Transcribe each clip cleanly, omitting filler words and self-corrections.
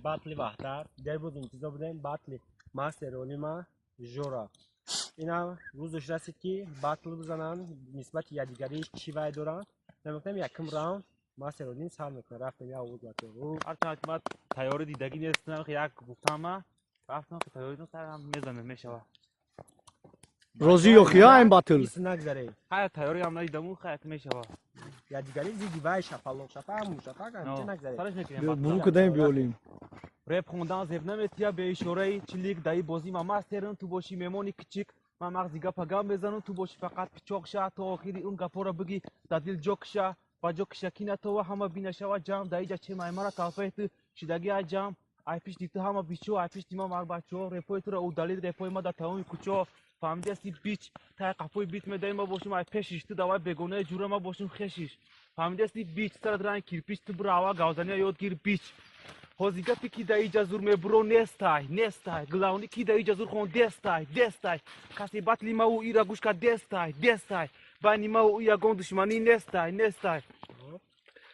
باتلی وحدت در بود انتظار بودیم باتلی ماستر اولیما جورا اینا روزش رسید که باتل بزنن نسبت یادگاریش چی وای دارن نمی‌کنم یکم راوند ماستر اولین سال میکنه رفتم یا بود وقتی او هرچند که من تیاری دیدگی نیستم که یک گفتم رفتم که تیاری تو سرم میزنه میشوه روزی و خیا این باتل ایست نگذره های تیاری هم ندیدم خیلی میشوه یادگاری زیدی وای شفالو شفا شفا کنه چه نگذره سرش میکنیم برو کدام بیولیم رپ خوندن زیب نمیتیا به اشاره چلیک دایی بازی ما ماسترن تو باشی میمونی کچیک ما مغزی گپا گام بزنم تو باشی فقط پیچوک شه تا آخری اون گپا رو بگی دادیل جوک شه با جوک شکینه تو همه بینشه و جام دایی جا چه مایمارا کافه شدگی جام ای پیش دیت همه بیچو ای پیش دیما مار بچو رپوی تو رو دلیل رپوی ما در تمام کوچو فهمیدی استی بیچ تا قفوی بیت میدای ما باشیم ای پیشش تو دوای بگونه جوره ما باشیم خشیش فهمیدی استی بیچ سر دران کیرپیچ تو براوا گاوزنی یاد گیر بیچ Hozigati ki da ijazur me bro nestai glauni ki da ijazur khon destai kasi batli mau ira gushka destai bani mau ia gon dushmani nestai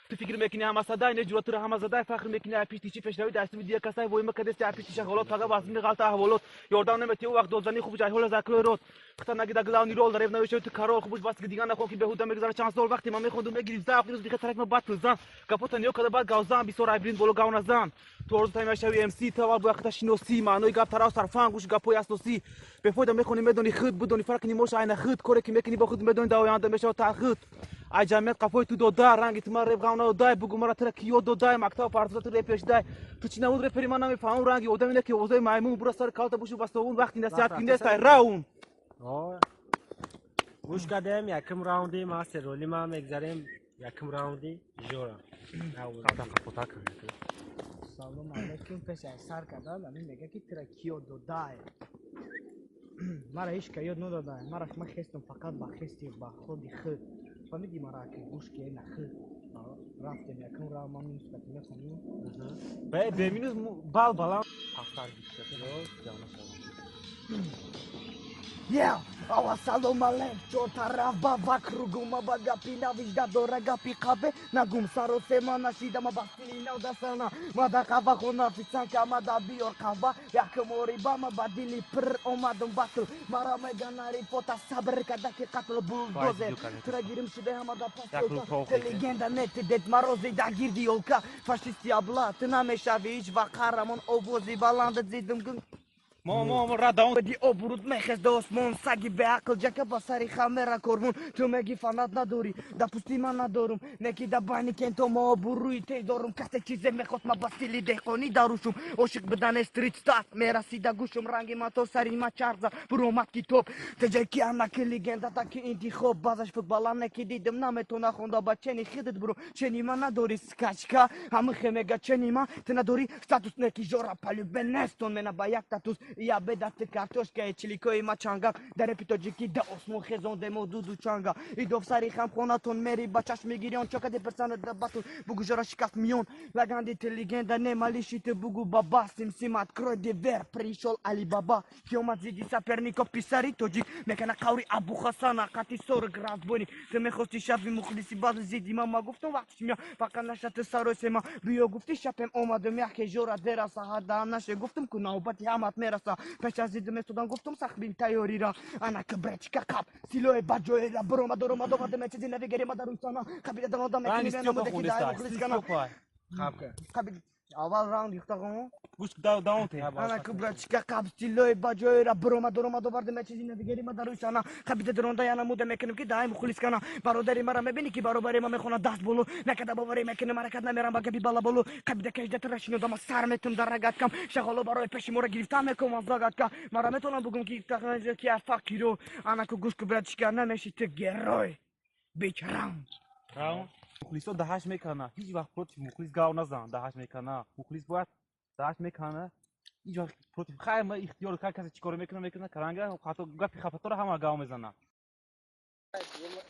تو فکر میکنی همه صدای نه جوتر همه صدای فخر میکنی اپیش چی فشنوی دست میدی کسای وای مکدس اپیش شغلات فقط واسه غلط احوالات یاردان نمیتی وقت دوزنی خوب جای حال زکل رود خطر نگید گلاونی رول داره نوشته تو کارو خوبش واسه دیگه نخون که بهوده میگذاره چانس دور وقتی ما میخوندم میگیریم زاق روز دیگه ترک ما بات زن کپوت نیو کده بعد گاوزان بی سورای برین بولو گاون زن تو روز تایم شوی ام سی تو وقت شنوسی مانوی گپ تراس سرفان گوش گپو یاسوسی بفوده میخونی میدونی خود بدونی فرق نیموش عین خود کره که میکنی با خود میدونی داویان میشه تا خود ای جمعیت قفوی تو دو دای رنگی تو من رب قاونا دای بگو مرا ترا کیو دو دای مکتب پارتوزا تو رپیش دای تو چی نمود رپری من نمیفهم رنگی آدم اینه که اوضاع میمون برو سر کالت بوشو بس اون وقتی نصیحت کی نیست راون گوش کردم یکم راوندی ماستر اولی ما میگذاریم یکم راوندی جورا سلام علیکم پسر سر کردن من میگه که ترا کیو دو دای مرا هیچ که یاد نداده مرا من خستم فقط با خستی با خودی خود فهمیدی مرا که گوش که نه خود رفتم یکم را ما نسبت میکنیم به مینوس بال بالا پاستار Yeah, awa salom alem, chota rava vakrugu mabaga pina vizda doraga pikabe nagum saro semana shida mabastili na udasana mada kava khona fisanka mada bior kava yakamori bama badili per omadum batul mara meganari pota sabr kada ki qatl bulldozer tragirim shide hamada pasolta legenda net det marozi da girdi yolka fashisti abla tna meshaviç va qaramon obozi balanda zidim ما را داون بدی آبرود مخز داسمان سگی به عقل جکه با سری خمه را کرمون تو مگی فنات نداری دا پستی من ندارم نکی دا بانی کن تو ما بروی تی دارم کسی چیزه میخواست ما بستیلی دهقانی داروشم عاشق بدن استریت ستاف میرسی دا گوشم رنگی ما تو سری ما چارزا برومت کی توپ تجای کی انا که لیگندا تا که انتخاب بازش فوتبال نکی دیدم نمیتونه خوندا با چنی خیدت برو چنی ما نداری سکچکا همه خمگا چنی ما تنداری статус neki жора полюбен нестон мена ба як татус я бедате картошка е чиликои ма чанга даре питоҷики да осмон хезон демо дуду чанга идов сари хамхонатон мери ба чашми гирион чокаде персана да батун бугу жора шикаф миён лагандите легенда немалишите бугу баба симсим открой девер пришел али баба киомат зиди саперников писари тоҷик мекана қаври абу хасана қати 40 градбони ты мехости шаби мухлиси базу зиди мама гуфтам вақтиш миён фақат нашате саросема биё гуфти шапем омадам яке жора дераса ҳадам наше гуфтам ку навбати ҳамат мераса пеш аз зиду месодан гуфтам сахбин тайёрира анака бречка қаб силои баҷоера буромадоромадовадаме чизи навигерима дарусана қабидадаодам мекининамудеки дай мухлискана қабид аввал раунд юхтағон گوش داون ته анака бречка қаб силои баҷоера буромадоромадовардаме чизи навигерима дарусана қабидадаронда янамуда мекинам ки дай мухлискана бародари мара мебини ки баробари ма мехона даст болу накада бовари мекинам маракат намерам ба габи бала болу қабида кеждатрашинодама сар метум дар рагаткам шағоло барои пеши мора гирифта мекум аз загатка мара метонам бугум ки ки факиро анаку гушку братчика намеши ты герой бич раунд مخلیصا دهش میکنه هیچ وقت پروت مخلیص گاو نزن دهش میکنه مخلیص باید دهش میکنه هیچ وقت پروت خیر ما اختیار کار کسی چیکار میکنه کرانگه خاطر گپی خفتار همه گاو میزنه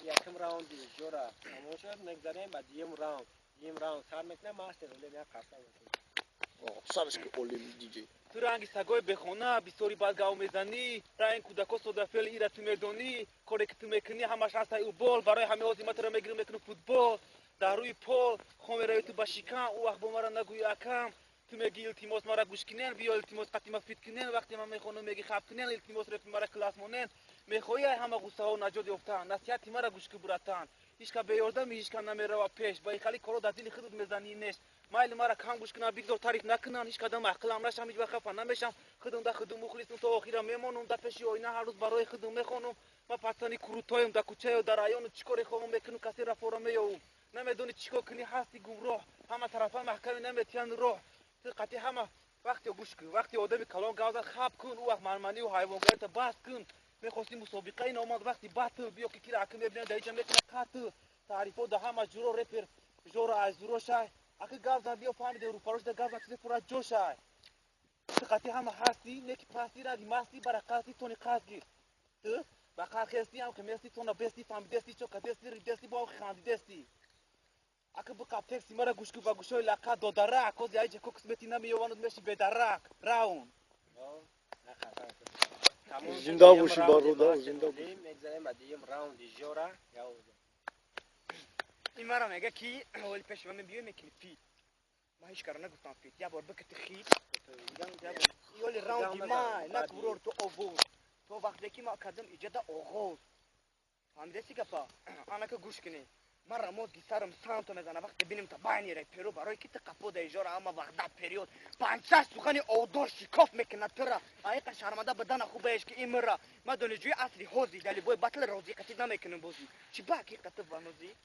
یکم راوندی جورا همونجا میگذاریم بعد یم راوند سر میکنه ماستر اولی یا قصه سرش که اولی دیجی تو رنگی سگای بخونه بیسوری باید گاو میزنی رنگ کودکا سودافل ایره تو میدونی کاری که تو میکنی همش هست او بال برای همه آزیمت رو میگیریم میکنه فوتبال در روی پل خمره تو باشیکن او وقت با مرا نگوی اکم تو میگی التماس مرا گوش کنن بیا التماس قطعی ما فیت کنن وقتی من میخونم میگی خب کنن التماس رفی مرا کلاس مونن میخوای همه غصه ها نجات یافتن نصیحت مرا گوش که براتن هیچ که به یاردم هیچ که نمیره و پیش با خالی کارو در دل خودت میزنی نش مایل مرا کم گوش کنن بگذار تعریف نکنن هیچ کدام عقلم نشم هیچ وقت خفه نمیشم خودم در خودم مخلصم تا آخر میمونم در پیش آینه هر روز برای خودم میخونم ما پاتانی کروتایم در کوچه و در رایون چیکار خواهم میکنم کسی را فورا میاوم نمیدونی چیکار کنی هستی گمراه همه طرفا محکم نمیتیان راه قطعی همه وقتی گوش کن وقتی آدمی کلان گازر خاب کن او وقت مرمانی و حیوانگریت بس کن میخواستی مسابقه این آمد وقتی باتل بیا که کی را حکم ببینه در اینجا میکنه قاتل تعریفو ده همه جورو رپر جورو از جورو شای اکی گازر بیا فهمیده رو پروش ده گازر چیزی پورا جوشای قطعی همه هستی نکی پاستی را دیماستی برکاتی تونی قاز گیر با خاصی هم که میستی تو نبستی فهمیدستی چو کدستی ریدستی با خاندیدستی اگه بکاپ تکسی مرا گوش کو با گوشای لقا دو درک کوزی ایج کوکس بتی نمیوانود میشی به درک راون زنده باشی بارودا زنده باشی میگذاریم بعد یه راوند جورا یا این مرا میگه کی اول پیش من بیام میکنی فیت ما هیچ کار نگفتم فیت یا بار بکت خیت یولی راوندی ما نکورور تو اوگوز تو وقتی که ما کدم ایجاد اوگوز فهمیدستی گپا انا که گوش کنی من رموز گیسارم سانتو میزنه وقتی بینیم تا باینی رای پیرو برای کی تقپو دیجورا اما وقت پریود پانچاش سخنی اودور شکاف میکنه ترا آیقا شرمنده بدن خوبه که این مرا ما دونجوی اصلی هوزی دلی بوی بطل روزی قطی نمیکنم بوزی چی با کی قطب ونوزی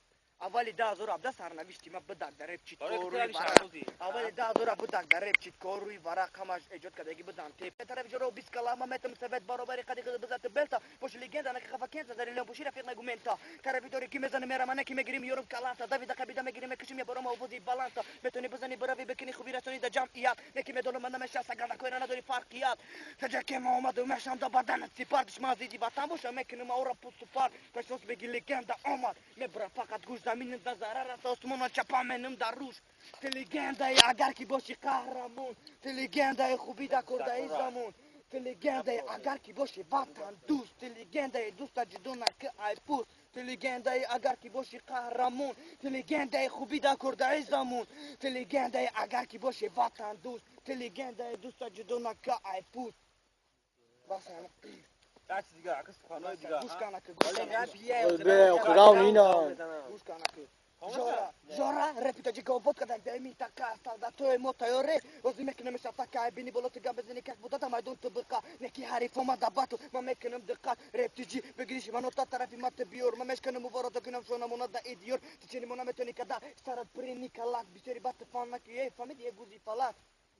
اولی 10,000 سرنوشتی ما بدک در چیت کوروی ورق اولی 10,000 بدک در چیت کوروی ورق همش ایجاد کردگی بدن تیپ طرف جرو 20 کلام متم ثبت برابری قدی بزات بلتا پوش لیگندا انا خفا كنت زاري لو بوشي رفيق نغومنتا طرف دوري كي ميزان ميرا مانا كي مغريم يوروب كالانسا دافيد قبيدا مغريم كشم يا برما وبودي بالانسا متوني بزني برافي بكني خبيراتوني دا جامعيات نكي مدولو مانا مشا سغادا كوينا ندوري فارقيات تجاكي ما ما دو مشام دا بدن سيباردش ما زيدي باتام بوش مكن ما اورا بوستو فار بشوس بيجي ليجندا عمر مبرا فقط گوش زمین دا زرار ساسمون چپا منم در روش تلیگندا اگر کی باشی قهرمان تلیگندا خوبی دا کردای زمان تلیگندا اگر کی باشی وطن دوست تلیگندا دوست جدونا که ای پوست تلیگندا اگر کی باشی قهرمان تلیگندا خوبی دا کردای زمان تلیگندا اگر کی باشی وطن دوست تلیگندا دوست جدونا که ای پوست بس دست دیگه عکس خانه دیگه گوش کنه که گوش به خدا اینا گوش کنه که Жора, репитаджи говод когда деми така сталда той моторе, озимекне меша така бини болот гамбезни как будата майдон тбка, неки харифома дабату, мамекнем дка, рептиджи бегриш манота тарафи мат биор, мамешкне моворот гнам шона монада идиор, тичени мона метони када старат прени калак бисери бат фанна ки фамиди гузи фалак.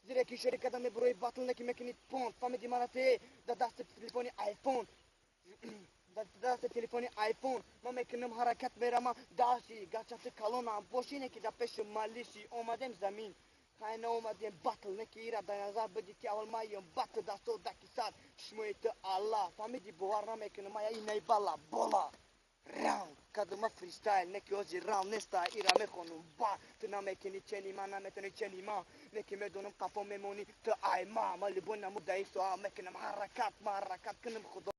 Зире ки шерикада ме брои батл неки мекни пон, фамиди манате да даст телефони айфон. دست تلفنی آیفون ما میکنم حرکت برم داشتی گچت کلونم باشینه که در پیش مالیشی اومدم زمین خیلی اومدم بطل نکی ایرا در نظر بدی که اول مایم بطل دستو دکی سر شمویت الله فهمیدی بوار نمیکنم ما اینای بالا بالا راوند کدوم فریستایل نکی اوزی راوند نستا ایرا میخونم با تو نمیکنی چنی ما نمیتونی چنی ما نکی میدونم قفا میمونی تو ای ما مالی بونم دایستو میکنم حرکت کنم خدا